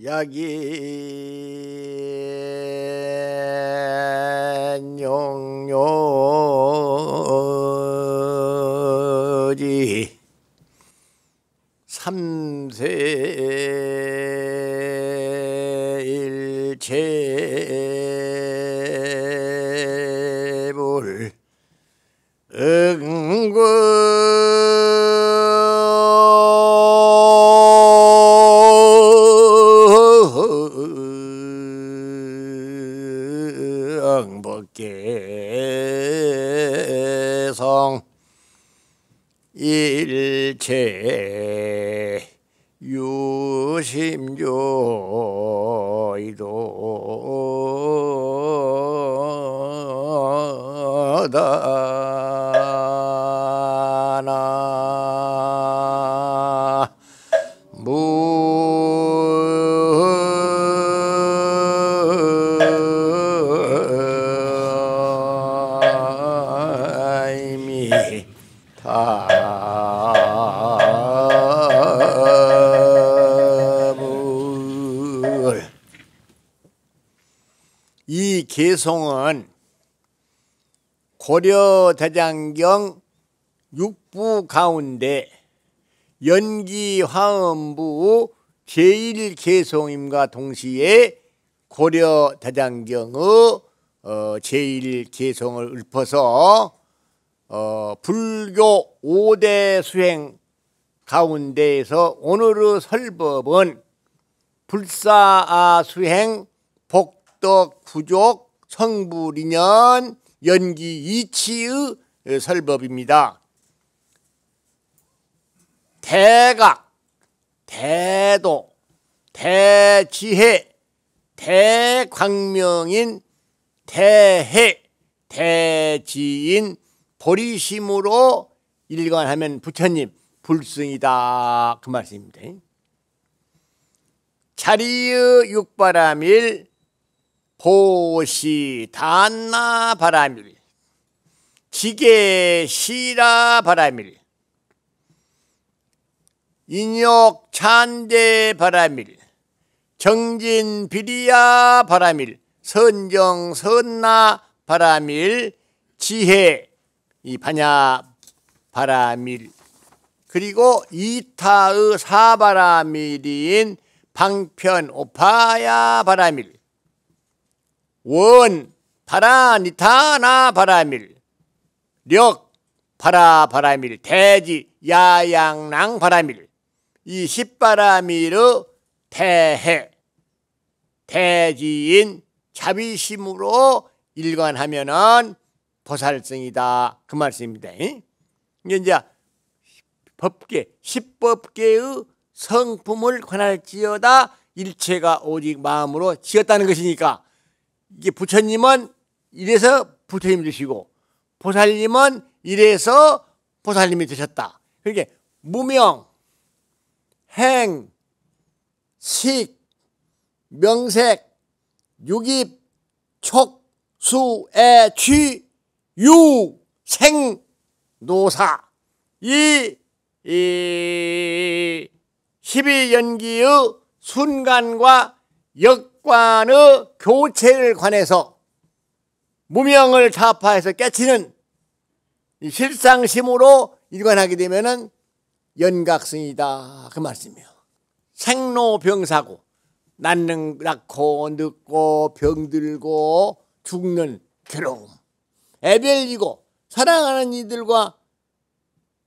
약인용료지 삼세일체불 응법계성 일체 유심조이도다나 이 개송은 고려대장경 6부 가운데 연기화엄부 제1개송임과 동시에 고려대장경의 제1개송을 읊어서 불교 5대 수행 가운데에서 오늘의 설법은 불사수행 복덕 부족 성불인연 연기 이치의 설법입니다. 대각, 대도, 대지혜, 대광명인 대해, 대지인 보리심으로 일관하면 부처님 불승이다 그 말씀입니다. 자리의 육바라밀 보시 단나 바라밀 지게 시라 바라밀 인욕 찬대 바라밀 정진 비리야 바라밀 선정 선나 바라밀 지혜 이 반야 바라밀 그리고 이타의 사바라밀인 방편 오파야 바라밀 원 파라니타나 바라밀 력 파라바라밀 대지 야양랑 바라밀 이 10바라밀의 대해 대지인 자비심으로 일관하면은 보살성이다 그 말씀입니다. 이게 이제 법계 10법계의 성품을 관할지어다 일체가 오직 마음으로 지었다는 것이니까 이게 부처님은 이래서 부처님 되시고 보살님은 이래서 보살님이 되셨다. 그러니까 무명, 행, 식, 명색, 육입, 촉, 수, 애, 취, 유, 생, 노사 이 12연기의 순간과 역관의 교체를 관해서 무명을 타파해서 깨치는 실상심으로 일관하게 되면은 연각성이다 그 말씀이에요. 생로병사고 낳고 늙고 병들고 죽는 괴로움, 애별이고 사랑하는 이들과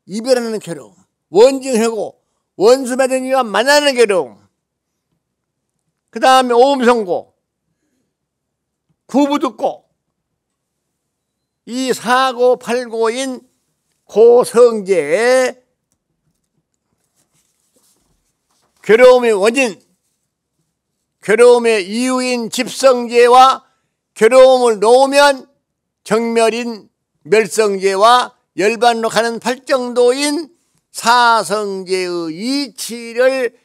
이별하는 괴로움, 원증하고 원수 맺은 이와 만나는 괴로움, 그 다음에 오음성고, 구부듣고 이 사고 팔고인 고성제의 괴로움의 원인, 괴로움의 이유인 집성제와 괴로움을 놓으면 정멸인 멸성제와 열반로 가는 팔정도인 사성제의 이치를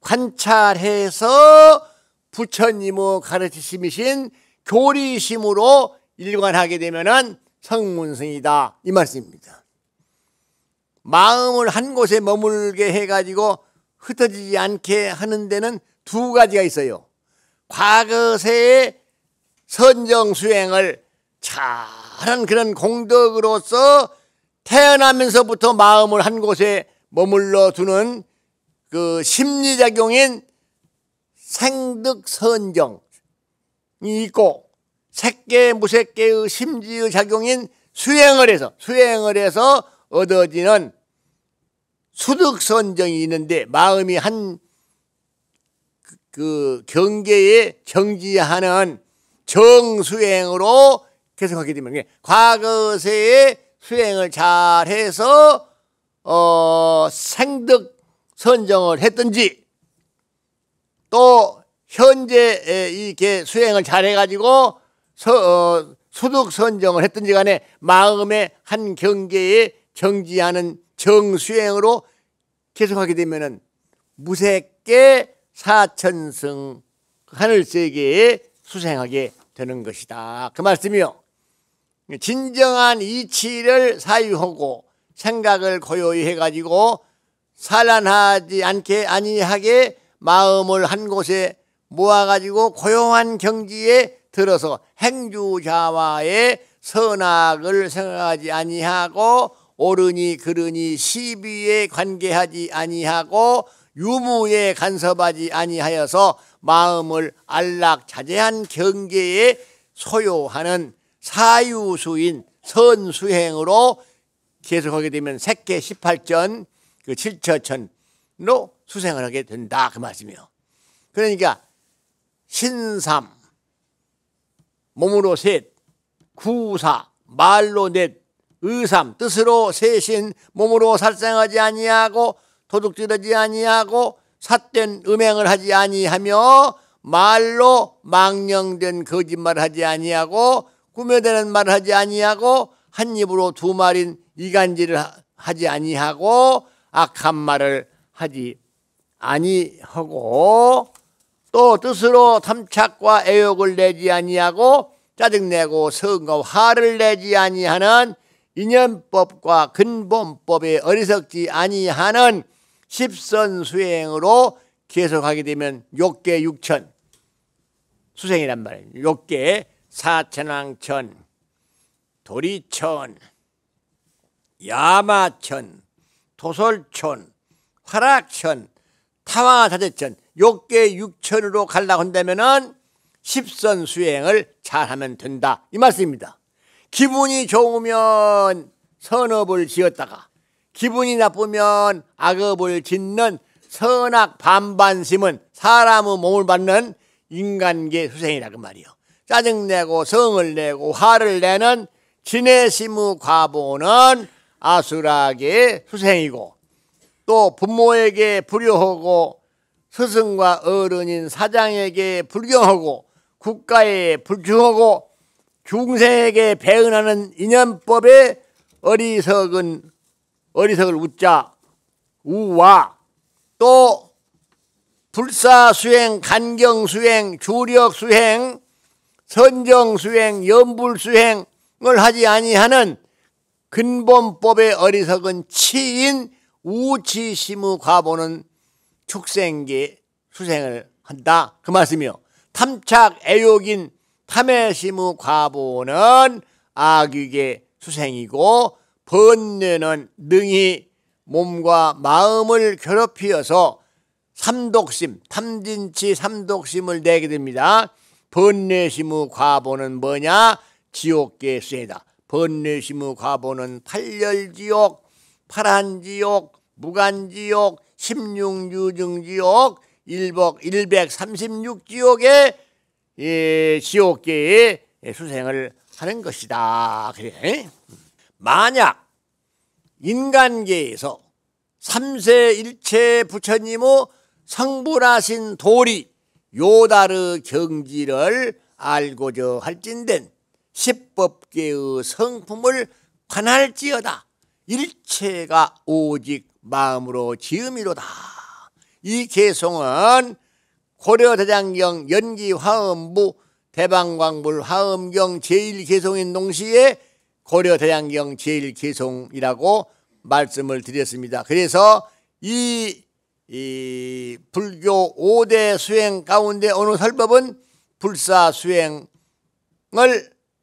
관찰해서 부처님의 가르치심이신 교리심으로 일관하게 되면은 성문승이다 이 말씀입니다. 마음을 한 곳에 머물게 해가지고 흩어지지 않게 하는 데는 두 가지가 있어요. 과거세의 선정 수행을 잘한 그런 공덕으로서 태어나면서부터 마음을 한 곳에 머물러 두는 그 심리작용인 생득선정이 있고, 색계 무색계의 심지의 작용인 수행을 해서 얻어지는 수득선정이 있는데, 마음이 한 그 경계에 정지하는 정수행으로 계속하게 되면, 과거세의 수행을 잘해서 생득 선정을 했든지, 또 현재 이렇게 수행을 잘해가지고 수득 선정을 했든지 간에 마음의 한 경계에 정지하는 정수행으로 계속하게 되면은 무색계 사천성 하늘세계에 수생하게 되는 것이다, 그 말씀이요. 진정한 이치를 사유하고 생각을 고요히 해가지고 산란하지 않게 아니하게 마음을 한 곳에 모아가지고 고요한 경지에 들어서 행주자와의 선악을 생각하지 아니하고 옳으니 그르니 시비에 관계하지 아니하고 유무에 간섭하지 아니하여서 마음을 안락자제한 경계에 소요하는 사유수인 선수행으로 계속하게 되면 색계 18전 그 7처천로 수생을 하게 된다, 그 말씀이요. 그러니까 신삼, 몸으로 셋, 구사, 말로 넷, 의삼, 뜻으로 셋인, 몸으로 살생하지 아니하고 도둑질하지 아니하고 삿된 음행을 하지 아니하며 말로 망령된 거짓말을 하지 아니하고 꾸며대는 말을 하지 아니하고 한 입으로 두 말인 이간질을 하지 아니하고 악한 말을 하지 아니하고 또 뜻으로 탐착과 애욕을 내지 아니하고 짜증내고 성과 화를 내지 아니하는 인연법과 근본법에 어리석지 아니하는 십선수행으로 계속하게 되면 욕계 육천 수생이란 말이에요. 욕계 사천왕천, 도리천, 야마천, 도솔천, 화락천, 타화자재천, 욕계 육천으로 가려고 한다면은 십선 수행을 잘하면 된다, 이 말씀입니다. 기분이 좋으면 선업을 지었다가 기분이 나쁘면 악업을 짓는 선악 반반심은 사람의 몸을 받는 인간계 수생이라 그 말이요. 짜증내고 성을 내고 화를 내는 진해심의 과보는 아수라계의 수생이고, 또 부모에게 불효하고 스승과 어른인 사장에게 불경하고 국가에 불충하고 중생에게 배은하는 인연법에 어리석을 웃자 우와, 또 불사수행, 간경수행, 주력수행, 선정수행, 염불수행을 하지 아니하는 근본법의 어리석은 치인 우치심의 과보는 축생계 수생을 한다, 그 말씀이요. 탐착 애욕인 탐해심의 과보는 악육의 수생이고, 번뇌는 능히 몸과 마음을 괴롭히어서 삼독심, 탐진치 삼독심을 내게 됩니다. 번뇌심의 과보는 뭐냐? 지옥계 수행이다. 번뇌심의 과보는 팔열지옥, 파란지옥, 무간지옥, 16유증지옥, 136지옥의 지옥계에 수생을 하는 것이다, 그래. 만약 인간계에서 삼세일체 부처님의 성불하신 도리 요다르 경지를 알고자 할진된 십법계의 성품을 관할지어다. 일체가 오직 마음으로 지음이로다. 이 개송은 고려대장경 연기화엄부 대방광불 화엄경 제1개송인 동시에 고려대장경 제1개송이라고 말씀을 드렸습니다. 그래서 이 이 불교 5대 수행 가운데 어느 설법은 불사수행을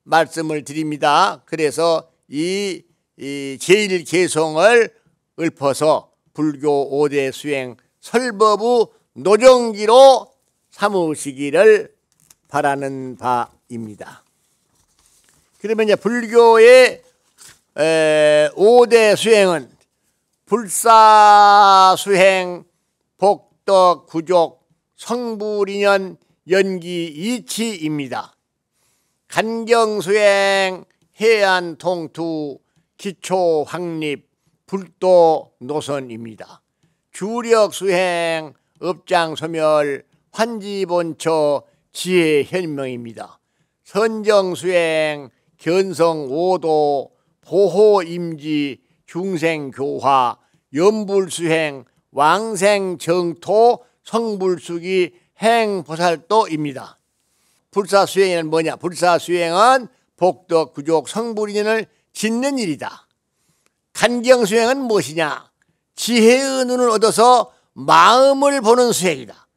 말씀을 드립니다. 그래서 이 제1개송을 읊어서 불교 5대 수행 설법의 노정기로 삼으시기를 바라는 바입니다. 그러면 이제 불교의 5대 수행은 불사수행, 복덕, 구족, 성불인연, 연기이치입니다. 간경수행, 해안통투, 기초확립, 불도노선입니다. 주력수행, 업장소멸, 환지본처, 지혜현명입니다. 선정수행, 견성오도, 보호임지, 중생교화, 연불수행, 왕생정토, 성불수기, 행보살도입니다. 불사수행은 뭐냐? 불사수행은 복덕, 구족, 성불인연을 짓는 일이다. 간경수행은 무엇이냐? 지혜의 눈을 얻어서 마음을 보는 수행이다.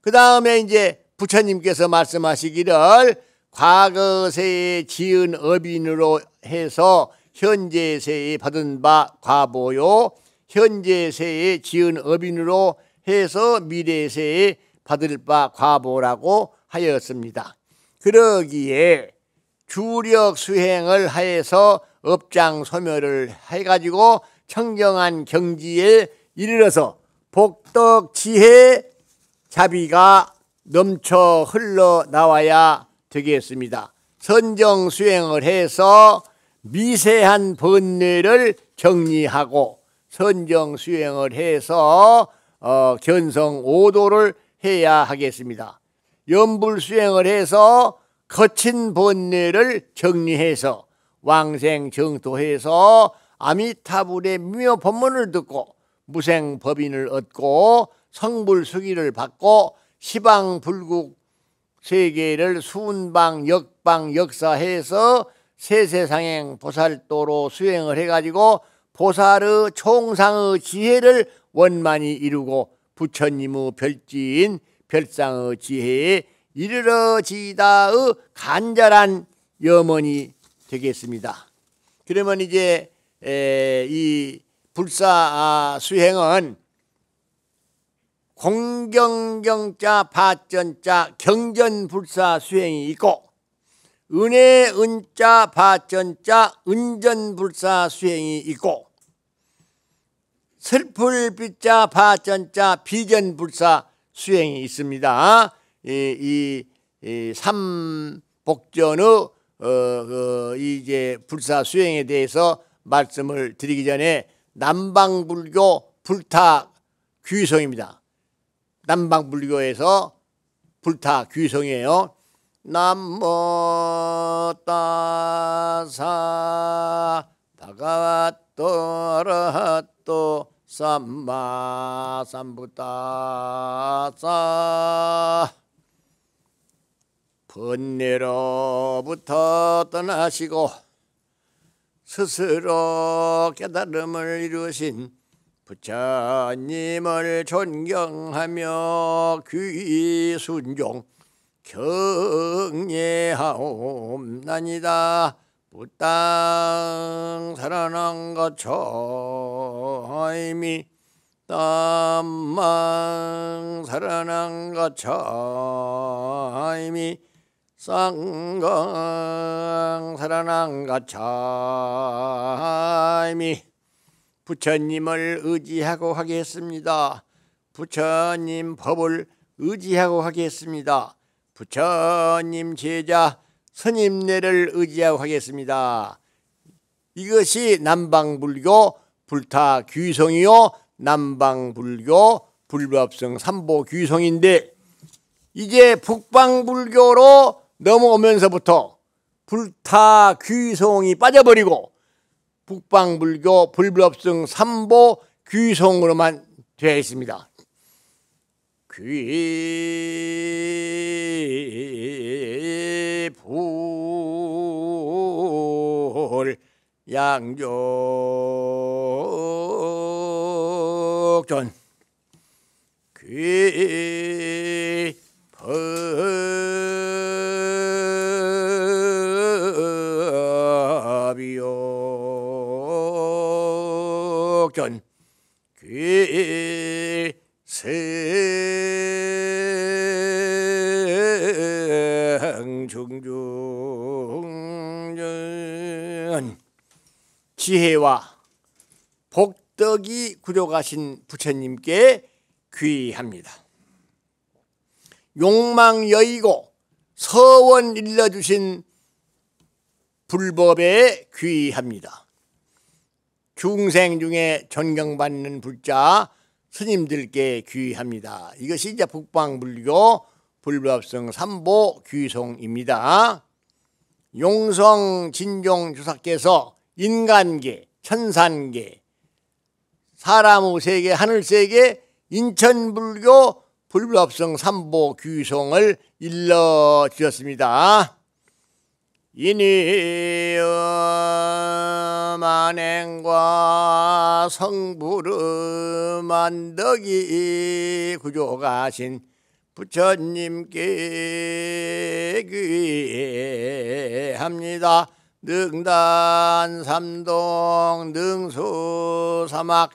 그 다음에 이제 부처님께서 말씀하시기를 과거세에 지은 업인으로 해서 현재세에 받은 바 과보요, 현재세에 지은 업인으로 해서 미래세에 받을 바 과보라고 하였습니다. 그러기에 주력 수행을 하여서 업장 소멸을 해가지고 청정한 경지에 이르러서 복덕 지혜 자비가 넘쳐 흘러나와야 되겠습니다. 선정 수행을 해서 미세한 번뇌를 정리하고 선정 수행을 해서 견성 오도를 해야 하겠습니다. 연불 수행을 해서 거친 번뇌를 정리해서 왕생 정토해서 아미타불의 미묘 법문을 듣고 무생법인을 얻고 성불수기를 받고 시방불국 세계를 순방 역방 역사해서 세세상행 보살도로 수행을 해가지고 보살의 총상의 지혜를 원만히 이루고 부처님의 별지인 별상의 지혜에 이르러지다의 간절한 염원이 되겠습니다. 그러면 이제 이 불사 수행은 공경경자 파전자 경전불사 수행이 있고 은혜 은자 파전자 은전불사 수행이 있고 슬플빛자 파전자 비전불사 수행이 있습니다. 이 삼복전의 이제 불사 수행에 대해서 말씀을 드리기 전에 남방불교 불타 귀성입니다. 남방불교에서 불타 귀성이에요. 남모 따사 바가와토 아라하토 삼마 삼부따사 번뇌로부터 떠나시고 스스로 깨달음을 이루신 부처님을 존경하며 귀 순종 경례하옵나이다. 부땅 살아난 것처이미 땀망 살아난 것처이미 쌍강 살아난 것처이미 부처님을 의지하고 하겠습니다. 부처님 법을 의지하고 하겠습니다. 부처님 제자 스님네를 의지하고 하겠습니다. 이것이 남방불교 불타 귀성이요 남방불교 불법성 삼보 귀성인데 이제 북방불교로 넘어오면서부터 불타 귀성이 빠져버리고 북방불교 불법성 삼보 귀성으로만 되어 있습니다. 귀불 양족전 귀법이요 귀승중전 지혜와 복덕이 구족하신 부처님께 귀합니다. 욕망 여의고 서원 일러주신 불법에 귀합니다. 중생 중에 존경받는 불자 스님들께 귀합니다. 이것이 이제 북방불교 불법성 삼보 귀송입니다. 용성 진종 주사께서 인간계, 천산계, 사람의 세계, 하늘세계, 인천불교 불법성 삼보 귀송을 일러주셨습니다. 이니 만행과 성불의 만덕이 구족하신 부처님께 귀합니다. 능단 삼동 능수 사막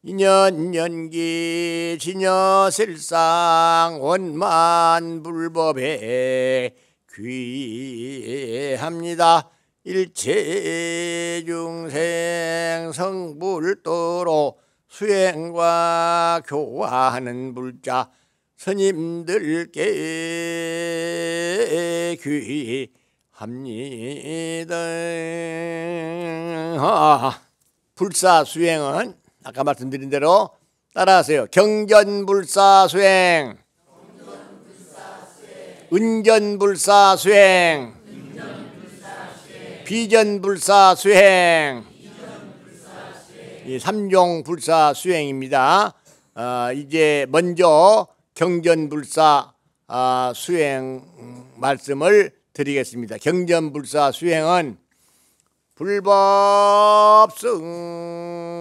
인연연기 진여실상 원만 불법에 귀합니다. 일체 중생 성불도로 수행과 교화하는 불자 스님들께 귀합니다. 불사수행은 아까 말씀드린 대로 따라하세요. 경전불사수행, 은전불사수행, 비전불사수행, 이 삼종불사수행입니다. 이제 먼저 경전불사 수행 말씀을 드리겠습니다. 경전불사수행은 불법성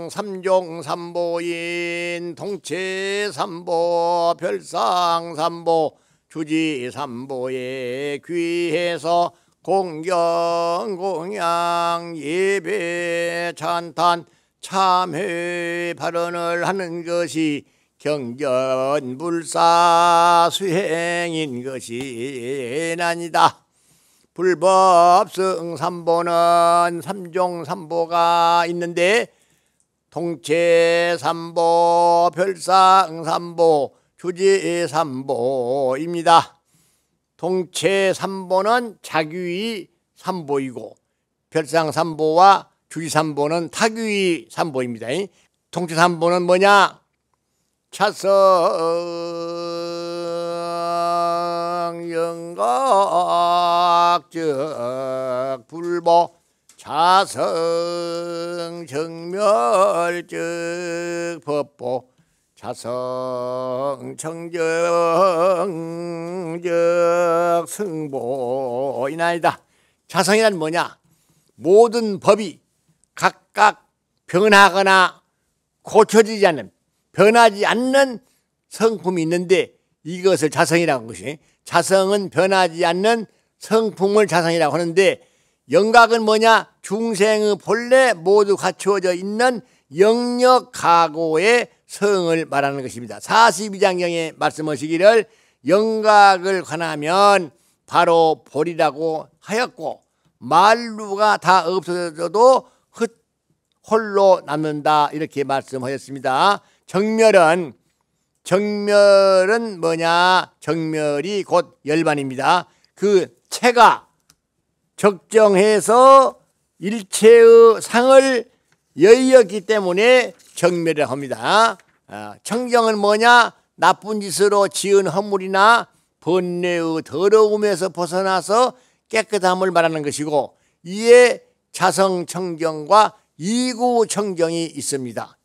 삼종삼보인 통체삼보, 별상삼보, 주지삼보에 귀해서 공경, 공양, 예배, 찬탄, 참회 발언을 하는 것이 경전불사 수행인 것이 아니다. 불법성 삼보는 삼종삼보가 있는데 통체삼보, 별상삼보, 주지삼보입니다. 통체삼보는 자규의 삼보이고 별상삼보와 주지삼보는 타규의 삼보입니다. 통체삼보는 뭐냐? 차성 영각적 불보 자성 정멸적 법보 자성 청정적 승보이나이다. 자성이란 뭐냐? 모든 법이 각각 변하거나 고쳐지지 않는, 변하지 않는 성품이 있는데 이것을 자성이라고 하는 것이, 자성은 변하지 않는 성품을 자성이라고 하는데, 영각은 뭐냐? 중생의 본래 모두 갖추어져 있는 영력가고의 성을 말하는 것입니다. 42장경에 말씀하시기를 영각을 관하면 바로 볼이라고 하였고 만루가 다 없어져도 홀로 남는다, 이렇게 말씀하셨습니다. 정멸은 뭐냐? 정멸이 곧 열반입니다. 그 체가 적정해서 일체의 상을 여의었기 때문에 정멸이라고 합니다. 청정은 뭐냐? 나쁜 짓으로 지은 허물이나 번뇌의 더러움에서 벗어나서 깨끗함을 말하는 것이고, 이에 자성청정과 이구청정이 있습니다.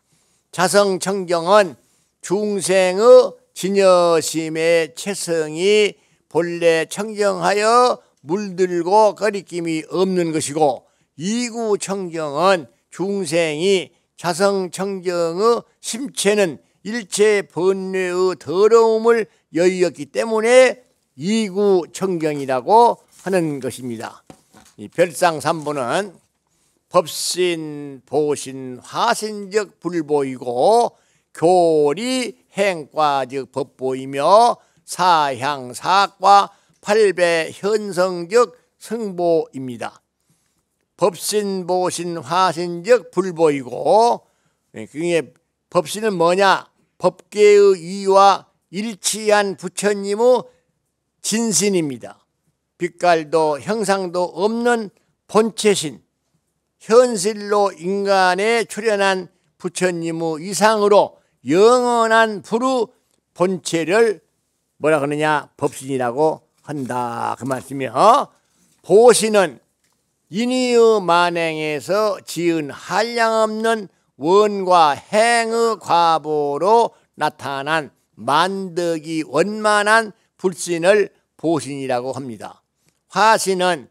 자성청정은 중생의 진여심의 체성이 본래 청정하여 물들고 거리낌이 없는 것이고, 이구청정은 중생이 자성청정의 심체는 일체 번뇌의 더러움을 여의었기 때문에 이구청경이라고 하는 것입니다. 이 별상 3부는 법신, 보신, 화신적 불보이고 교리, 행과적 법보이며 사향, 사과, 팔배, 현성적 승보입니다. 법신, 보신, 화신적 불보이고, 그게 법신은 뭐냐? 법계의 이와 일치한 부처님의 진신입니다. 빛깔도 형상도 없는 본체신, 현실로 인간에 출현한 부처님의 이상으로 영원한 불의 본체를 뭐라 그러냐? 법신이라고 한다 그 말씀이요. 보신은 인의의 만행에서 지은 한량없는 원과 행의 과보로 나타난 만덕이 원만한 불신을 보신이라고 합니다. 화신은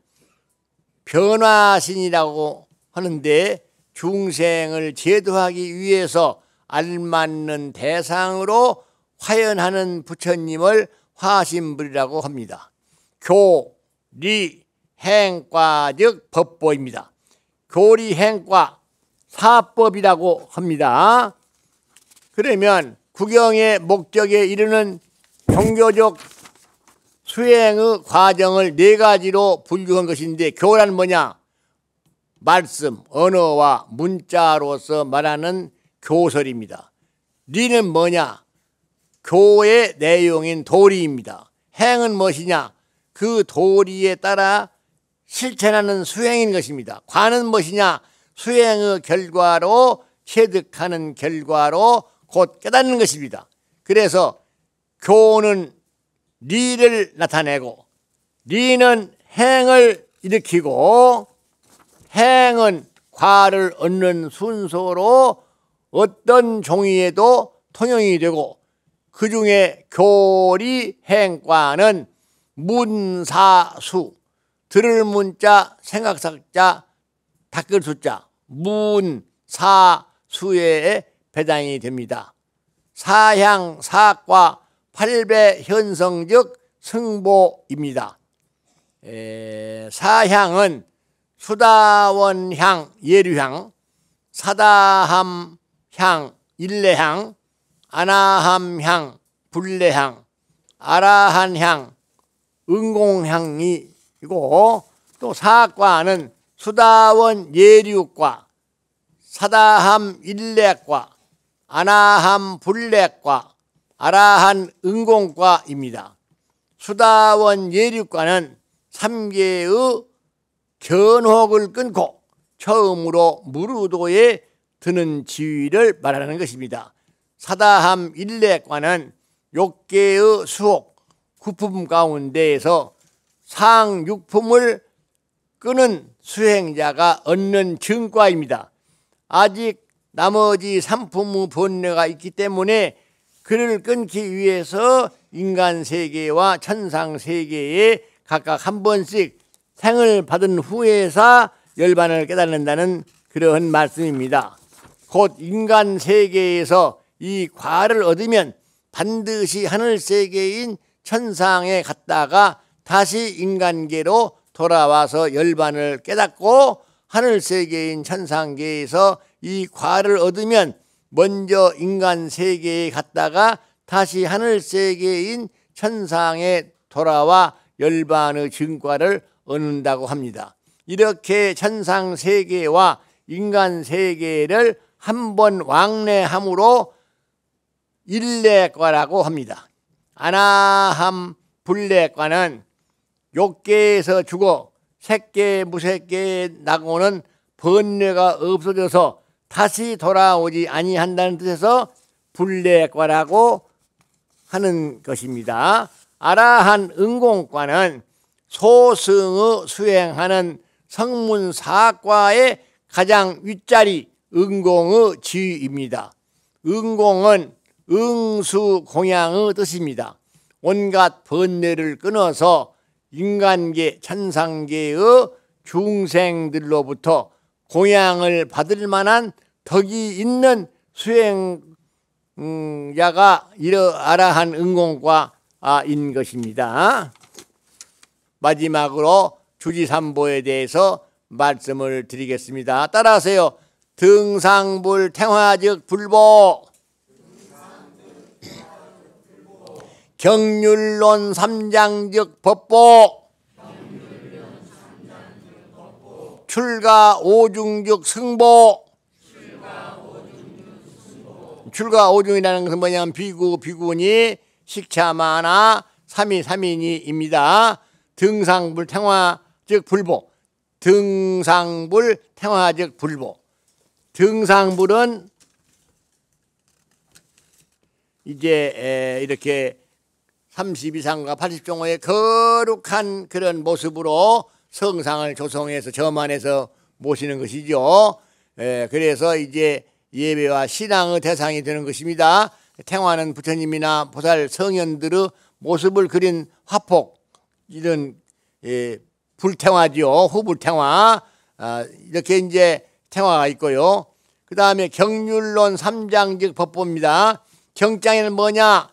변화신이라고 하는데 중생을 제도하기 위해서 알맞는 대상으로 화연하는 부처님을 화신불이라고 합니다. 교리, 행과적 법보입니다. 교리, 행과, 사법이라고 합니다. 그러면 구경의 목적에 이르는 종교적 수행의 과정을 네 가지로 분류한 것인데, 교란 뭐냐? 말씀, 언어와 문자로서 말하는 교설입니다. 리는 뭐냐? 교의 내용인 도리입니다. 행은 무엇이냐? 그 도리에 따라 실천하는 수행인 것입니다. 관은 무엇이냐? 수행의 결과로 체득하는 결과로 곧 깨닫는 것입니다. 그래서 교는 리를 나타내고, 리는 행을 일으키고, 행은 과를 얻는 순서로 어떤 종이에도 통용이 되고, 그 중에 교리 행과는 문사수, 들을 문자, 생각삭자, 닦을 숫자, 문사수에 배당이 됩니다. 사향, 사과, 팔배, 현성적 승보입니다. 사향은 수다원향, 예류향, 사다함향, 일례향, 아나함향, 불례향, 아라한향, 응공향이고, 또 사과는 수다원 예류과, 사다함 일례과, 아나함 불례과, 아라한 응공과입니다. 수다원 예류과는 3개의 견혹을 끊고 처음으로 무르도에 드는 지위를 말하는 것입니다. 사다함 일례과는 6개의 수옥, 구품 가운데에서 상육품을 끄는 수행자가 얻는 증과입니다. 아직 나머지 3품의 번뇌가 있기 때문에 그를 끊기 위해서 인간 세계와 천상 세계에 각각 한 번씩 생을 받은 후에서 열반을 깨닫는다는 그러한 말씀입니다. 곧 인간 세계에서 이 과를 얻으면 반드시 하늘 세계인 천상에 갔다가 다시 인간계로 돌아와서 열반을 깨닫고, 하늘 세계인 천상계에서 이 과를 얻으면 먼저 인간 세계에 갔다가 다시 하늘 세계인 천상에 돌아와 열반의 증과를 얻는다고 합니다. 이렇게 천상 세계와 인간 세계를 한 번 왕래함으로 일례과라고 합니다. 아나함 불례과는 욕계에서 죽어 색계 무색계에 나고는 번뇌가 없어져서 다시 돌아오지 아니한다는 뜻에서 불례과라고 하는 것입니다. 아라한 응공과는 소승의 수행하는 성문사과의 가장 윗자리 응공의 지위입니다. 응공은 응수공양의 뜻입니다. 온갖 번뇌를 끊어서 인간계, 천상계의 중생들로부터 공양을 받을 만한 덕이 있는 수행 야가 이러하라한 응공과인 것입니다. 마지막으로 주지삼보에 대해서 말씀을 드리겠습니다. 따라하세요. 등상불 태화즉 불보, 경률론 삼장즉 법보, 출가 오중즉 승보. 출가 오중이라는 것은 뭐냐면 비구, 비구니, 식차마나, 삼위, 삼인이입니다. 등상불 태화즉 불보, 등상불 태화즉 불보. 등상불은 이제 이렇게 32상과 80종호의 거룩한 그런 모습으로 성상을 조성해서 저만해서 모시는 것이죠. 그래서 이제 예배와 신앙의 대상이 되는 것입니다. 태화는 부처님이나 보살 성현들의 모습을 그린 화폭, 이런 불태화지요. 후불태화. 이렇게 이제 태화가 있고요. 그 다음에 경률론 삼장즉 법보입니다. 경장에는 뭐냐?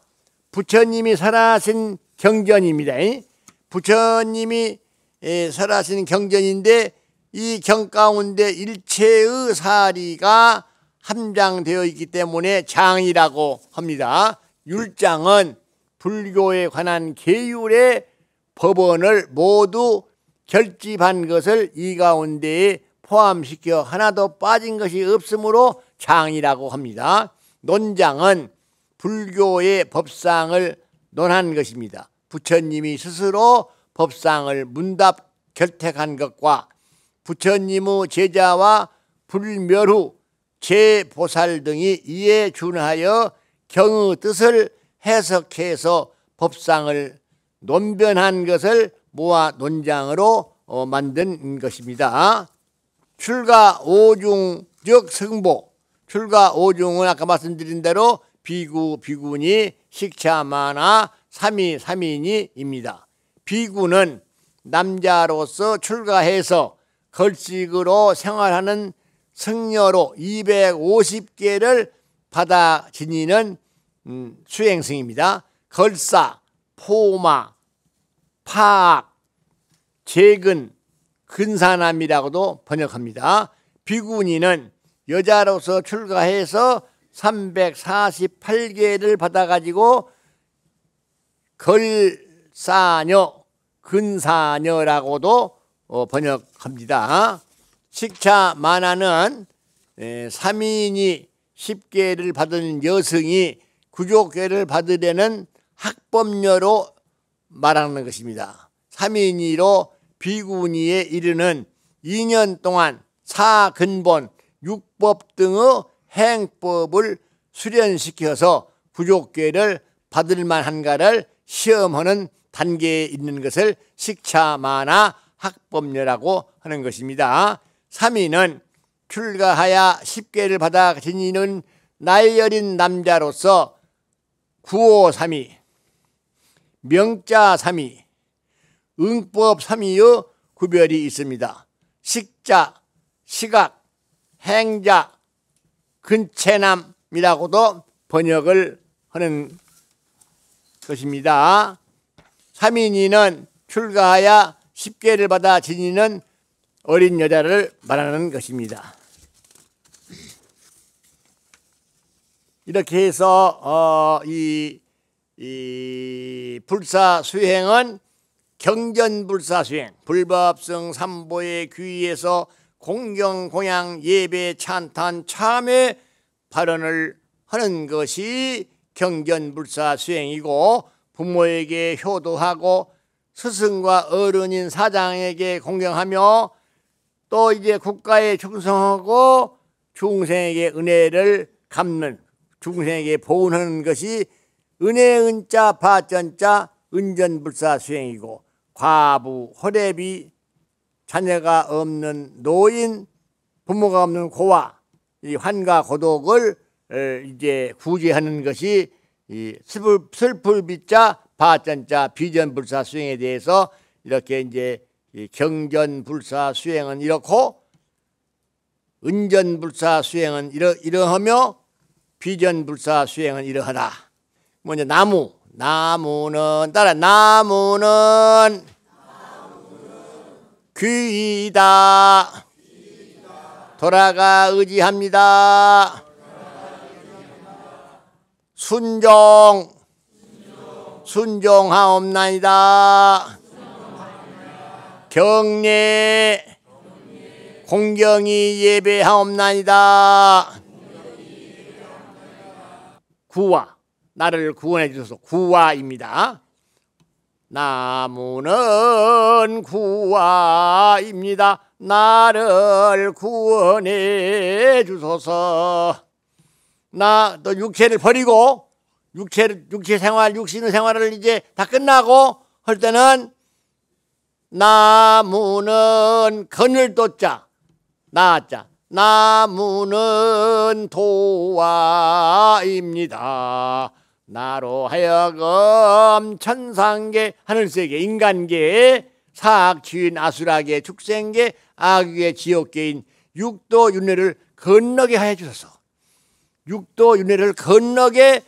부처님이 설하신 경전입니다. 부처님이 설하신 경전인데 이 경 가운데 일체의 사리가 함장되어 있기 때문에 장이라고 합니다. 율장은 불교에 관한 계율의 법원을 모두 결집한 것을 이 가운데에 포함시켜 하나도 빠진 것이 없으므로 장이라고 합니다. 논장은 불교의 법상을 논한 것입니다. 부처님이 스스로 법상을 문답 결택한 것과 부처님의 제자와 불멸후 제보살 등이 이에 준하여 경의 뜻을 해석해서 법상을 논변한 것을 모아 논장으로 만든 것입니다. 출가 오중 즉 승보. 출가 오중은 아까 말씀드린 대로 비구, 비구니, 식차마나, 삼위, 삼인이입니다. 비구는 남자로서 출가해서 걸식으로 생활하는 승려로 250개를 받아 지니는 수행승입니다. 걸사, 포마, 파악, 재근, 근사남이라고도 번역합니다. 비구니는 여자로서 출가해서 348개를 받아가지고 걸사녀, 근사녀라고도 번역합니다. 식차마나는 3인이 10개를 받은 여성이 구족계를 받으려는 학법녀로 말하는 것입니다. 3인이로 비구니에 이르는 2년 동안 사근본, 육법 등의 행법을 수련시켜서 부족계를 받을 만한가를 시험하는 단계에 있는 것을 식차마나 학법녀라고 하는 것입니다. 3인은 출가하여 10개를 받아 지니는 나이 어린 남자로서 구호삼위, 명자삼위, 응법삼위의 구별이 있습니다. 식자, 시각, 행자, 근체남이라고도 번역을 하는 것입니다. 3인이는 출가하여 10개를 받아 지니는 어린 여자를 말하는 것입니다. 이렇게 해서 이 불사수행은 경전불사수행, 불법성 삼보의 귀에서 공경, 공양, 예배, 찬탄, 참회 발언을 하는 것이 경전불사수행이고, 부모에게 효도하고 스승과 어른인 사장에게 공경하며 또 이제 국가에 충성하고 중생에게 은혜를 갚는, 중생에게 보은하는 것이 은혜 은자 파전자 은전불사수행이고, 과부, 호래비, 자녀가 없는 노인, 부모가 없는 고아, 이 환과 고독을 이제 구제하는 것이 이 슬플 비자 파전자 비전불사 수행에 대해서 이렇게 이제 경전불사 수행은 이렇고, 은전불사 수행은 이러하며, 비전불사 수행은 이러하다. 먼저 나무는 따라 나무는 귀이다. 돌아가 의지합니다. 순종하옵나이다. 경례 공경히 예배하옵나이다. 구화 나를 구원해 주소서. 구화입니다. 나무는 구화입니다. 나를 구원해 주소서. 나 또 육체를 버리고 육체 생활, 육신의 생활을 이제 다 끝나고 할 때는 나무는 그늘도자 나자 나무는 도화입니다. 나로 하여금 천상계, 하늘세계, 인간계, 사악취인, 아수라계, 축생계, 악유의 지옥계인 육도윤회를 건너게 하여 주소서. 육도윤회를 건너게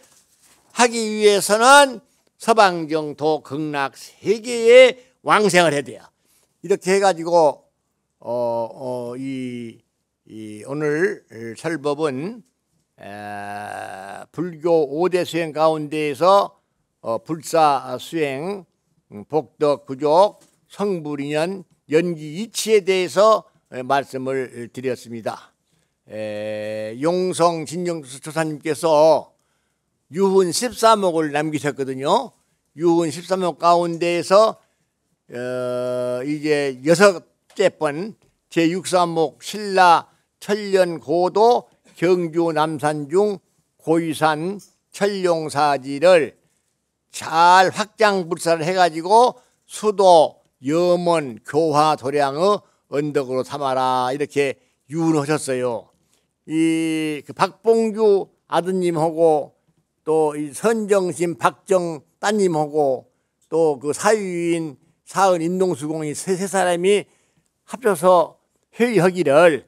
하기 위해서는 서방정토 극락 세계에 왕생을 해야 돼요. 이렇게 해가지고 오늘 설법은 불교 5대 수행 가운데에서 불사 수행, 복덕, 구족, 성불인연, 연기 이치에 대해서 말씀을 드렸습니다. 용성 진정조사님께서 유훈 13목을 남기셨거든요. 유훈 13목 가운데에서 이제 6째 번 제63목 신라 천련고도 경주 남산중 고유산 천룡사지를 잘 확장불사를 해가지고 수도, 염원, 교화, 도량의 언덕으로 삼아라 이렇게 유언하셨어요. 이 박봉주 아드님하고 또 이 선정심 박정 따님하고 또 그 사위인 사은 인동수공이 세 사람이 합쳐서 회의하기를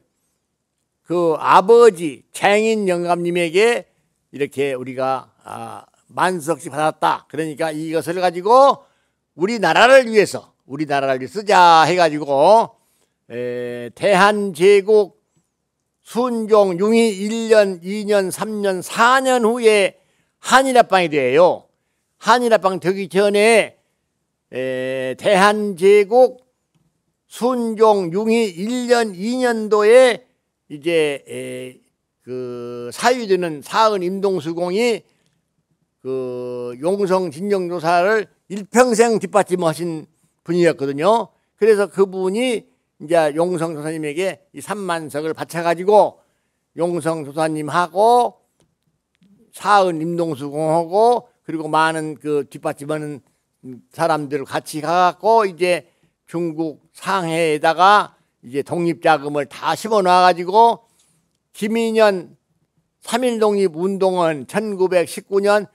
그 아버지 장인 영감님에게 이렇게 우리가 만석씩 받았다. 그러니까 이것을 가지고 우리나라를 위해서 쓰자 해가지고 대한제국 순종 융이 1년, 2년, 3년, 4년 후에 한일합방이 돼요. 한일합방 되기 전에 대한제국 순종 융이 1년, 2년도에 이제 그 사위되는 사은 임동수공이 그 용성 진정조사를 일평생 뒷받침하신 분이었거든요. 그래서 그분이 이제 용성 조사님에게 이 3만석을 바쳐가지고 용성 조사님하고 사은 임동수공하고 그리고 많은 그 뒷받침하는 사람들 같이 가갖고 이제 중국 상해에다가 이제 독립자금을 다 심어놔가지고 김인현 3.1 독립운동은 1919년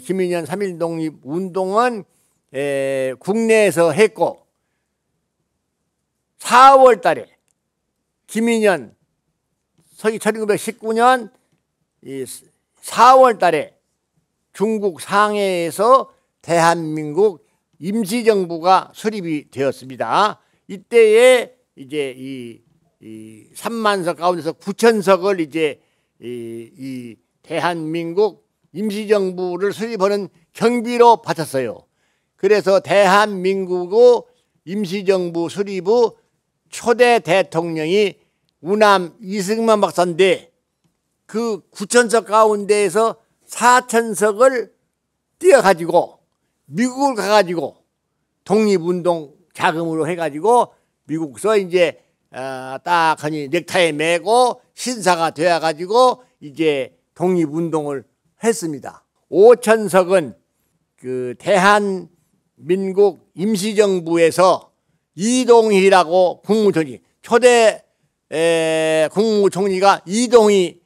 김인현 3.1 독립운동은 국내에서 했고 4월 달에 김인현 1919년 4월 달에 중국 상해에서 대한민국 임시정부가 수립이 되었습니다. 이때에 이제 이 3만석 가운데서 9천석을 이제 이 대한민국 임시정부를 수립하는 경비로 바쳤어요. 그래서 대한민국의 임시정부 수립의 초대 대통령이 우남 이승만 박사인데 그 9천석 가운데에서 4천석을 띄어가지고 미국을 가가지고 독립운동 자금으로 해가지고 미국서 이제 딱 하니 넥타이 메고 신사가 되어가지고 이제 독립운동을 했습니다. 5천석은 그 대한민국 임시정부에서 이동희라고 국무총리 초대 국무총리가 이동희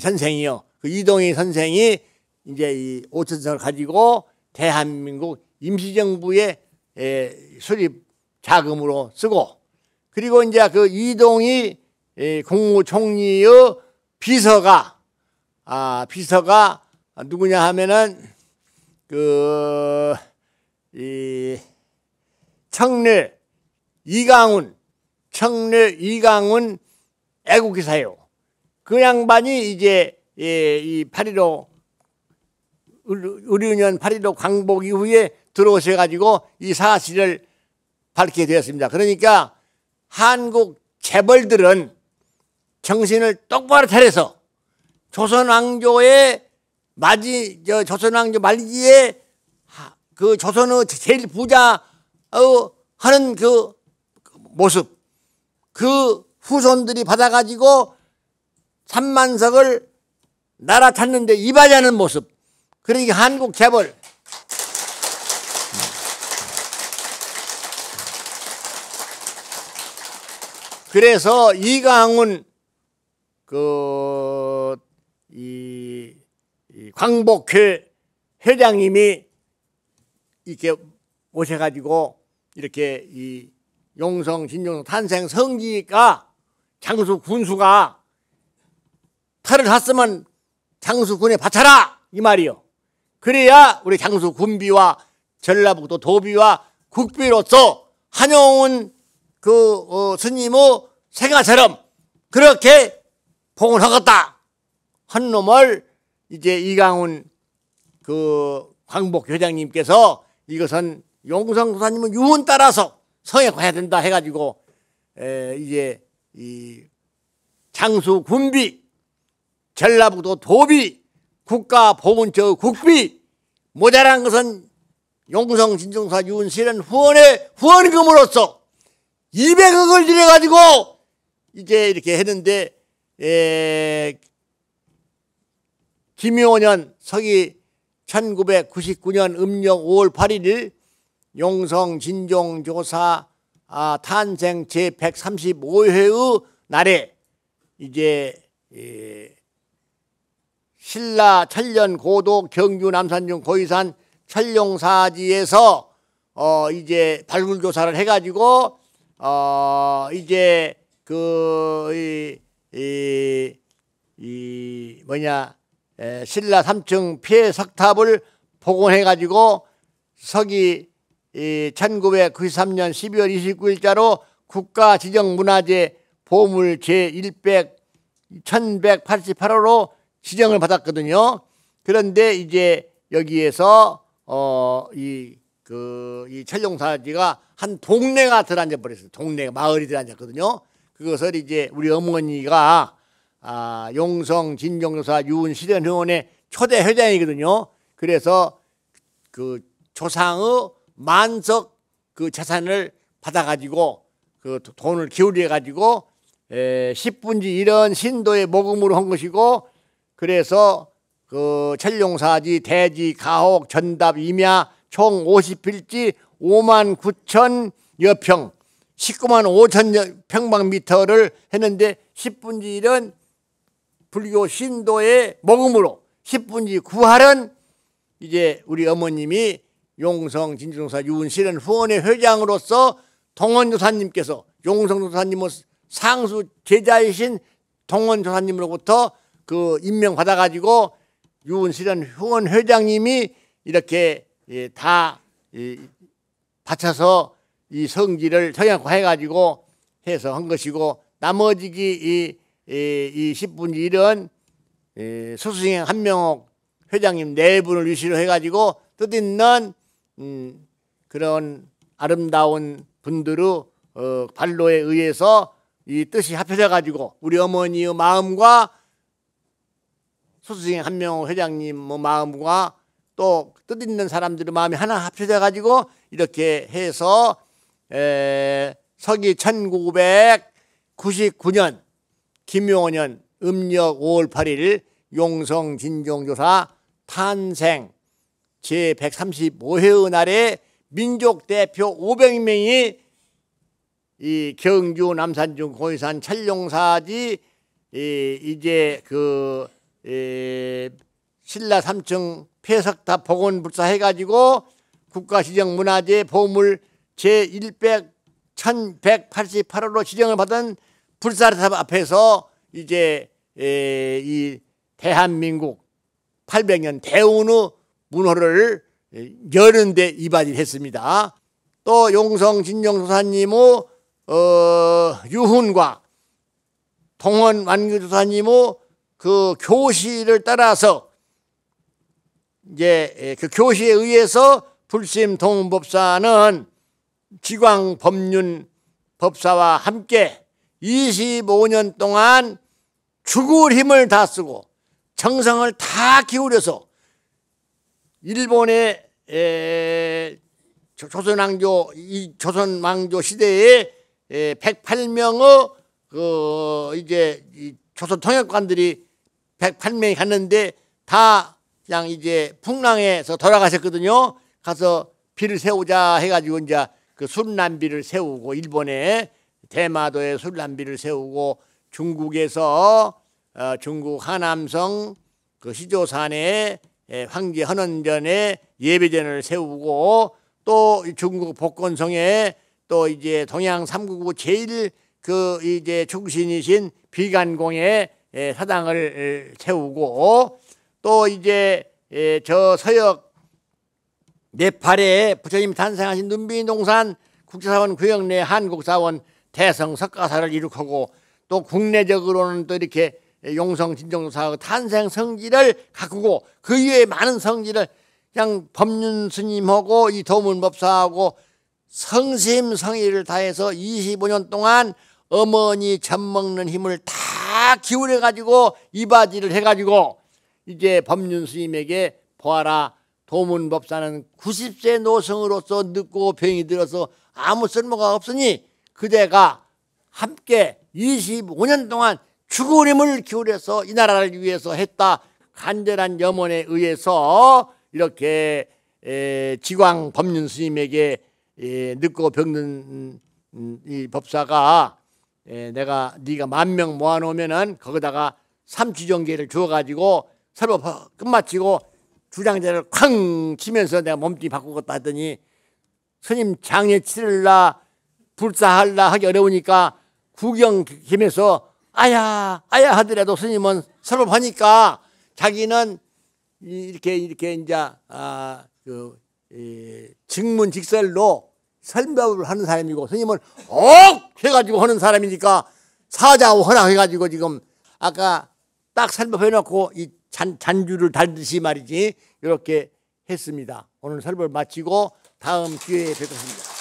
선생이요. 그 이동희 선생이 이제 이 5천석을 가지고 대한민국 임시정부의 수립 자금으로 쓰고 그리고 이제 그 이동희 국무총리의 비서가 비서가 누구냐 하면은 이 청래 이강훈 애국기사예요. 그 양반이 이제 이 8.15 의료년 8.15 광복 이후에 들어오셔가지고 이 사실을 밝히게 되었습니다. 그러니까 한국 재벌들은 정신을 똑바로 차려서 조선왕조의 조선왕조 말기에 그 조선의 제일 부자 하는 그 모습, 그 후손들이 받아가지고 3만석을 나라 찾는데 이바지하는 모습. 그러니까 한국 재벌. 그래서 이강훈 이 광복회 회장님이 이렇게 오셔가지고 이렇게 이 용성 진종성 탄생 성지가 장수 군수가 탈을 샀으면 장수군에 바쳐라 이 말이요. 그래야 우리 장수 군비와 전라북도 도비와 국비로서 한용운 스님의 생아처럼 그렇게 봉헌하겠다 한 놈을 이제 이강훈 광복 회장님께서 이것은 용성 도사님은 유언 따라서 성역해야 된다 해가지고 이제 이 장수 군비 전라북도 도비 국가보훈처 국비 모자란 것은 용성 진종사 유은실은 후원금으로서 200억을 들여가지고 이제 이렇게 했는데 김효년 서기 1999년 음력 5월 8일 용성 진종조사 탄생 제135회의 날에 이제 신라 천년 고도 경주 남산중 고이산 천룡사지에서 이제 발굴조사를 해가지고 이제 신라 3층 폐석탑을 복원해가지고 서기 1993년 12월 29일자로 국가지정문화재 보물 제1188호로 지정을 받았거든요. 그런데 이제 여기에서 이 천룡사지가 한 동네가 들어앉아 버렸어요. 동네가 마을이 들어앉았거든요. 그것을 이제 우리 어머니가 용성 진종조사 유은 실현의원의 초대 회장이거든요. 그래서 그 조상의 만석 그 재산을 받아가지고 그 돈을 기울여가지고 10분지 1원 신도의 모금으로 한 것이고, 그래서 그 천룡사지 대지 가옥 전답 임야 총 50필지 5만 9천여 평 19만 5천 평방미터를 했는데 10분지 1은 불교 신도의 모금으로 10분지 9할은 이제 우리 어머님이 용성 진종사 유은실은 후원의 회장으로서 동원조사님께서 용성조사님은 상수 제자이신 동원조사님으로부터 그 임명받아가지고 유은실은 후원 회장님이 이렇게 다 바쳐서 이 성지를 성약화해가지고 해서 한 것이고, 나머지 이 10분지 1은 수수행 한명옥 회장님 4분을 유시로 해가지고 뜻있는 그런 아름다운 분들의 발로에 의해서 이 뜻이 합쳐져 가지고 우리 어머니의 마음과 수수행 한명옥 회장님의 마음과 또 뜻있는 사람들의 마음이 하나 합쳐져 가지고 이렇게 해서 서기 1999년 김효년 음력 5월 8일 용성 진종조사 탄생 제135회의 날에 민족 대표 500명이 이 경주 남산중 고이산 천룡사지 이제 그 신라 3층 폐석탑 복원 불사해가지고 국가지정문화재 보물 제1188호로 지정을 받은 불사탑 앞에서 이제 이 대한민국 800년 대운의 문호를 여는데 이바지를 했습니다. 또 용성 진정조사님의 유훈과 동원 완규조사님의 그 교시를 따라서 이제 그 교시에 의해서 불심 동문법사는 지광 법륜 법사와 함께 25년 동안 죽을 힘을 다 쓰고 정성을 다 기울여서 일본의 조선왕조 시대에 108명의 이제 조선 통역관들이 108명이 갔는데 다 그냥 이제 풍랑에서 돌아가셨거든요. 가서 비를 세우자 해가지고 이제 그 순람비를 세우고 일본에 대마도에 순람비를 세우고 중국에서 중국 하남성 그 시조산에 황제 헌원전에 예배전을 세우고 또 중국 복건성에 또 이제 동양 삼국의 제일 그 이제 중신이신 비간공에 사당을 세우고 또 이제 저 서역 네팔에 부처님 탄생하신 눈비농산 국제사원 구역 내 한국사원 대성 석가사를 이룩하고 또 국내적으로는 또 이렇게 용성 진정조사 탄생 성지를 가꾸고 그 이외에 많은 성지를 그냥 법륜 스님하고 이 도문법사하고 성심성의를 다해서 25년 동안 어머니 젖 먹는 힘을 다 기울여 가지고 이바지를 해가지고 이제 법륜 스님에게 보아라, 도문법사는 90세 노성으로서 늙고 병이 들어서 아무 쓸모가 없으니 그대가 함께 25년 동안 죽을 힘을 기울여서 이 나라를 위해서 했다. 간절한 염원에 의해서 이렇게 지광 법륜 스님에게 늙고 병든 이 법사가 내가 네가 10,000명 모아놓으면은 거기다가 삼주정계를 주어가지고 설법 끝마치고 주장제를 쾅 치면서 내가 몸뚱이 바꾸겠다 하더니 스님 장례 치를라 불사할라 하기 어려우니까 구경 김에서 아야 하더라도 스님은 설법하니까 자기는 이렇게 이제 직문직설로 설법을 하는 사람이고 스님은 해가지고 하는 사람이니까 사자오 허나 해가지고 지금 아까 딱 설법해놓고 이 잔주를 달듯이 말이지 이렇게 했습니다. 오늘 설법을 마치고 다음 기회에 뵙겠습니다.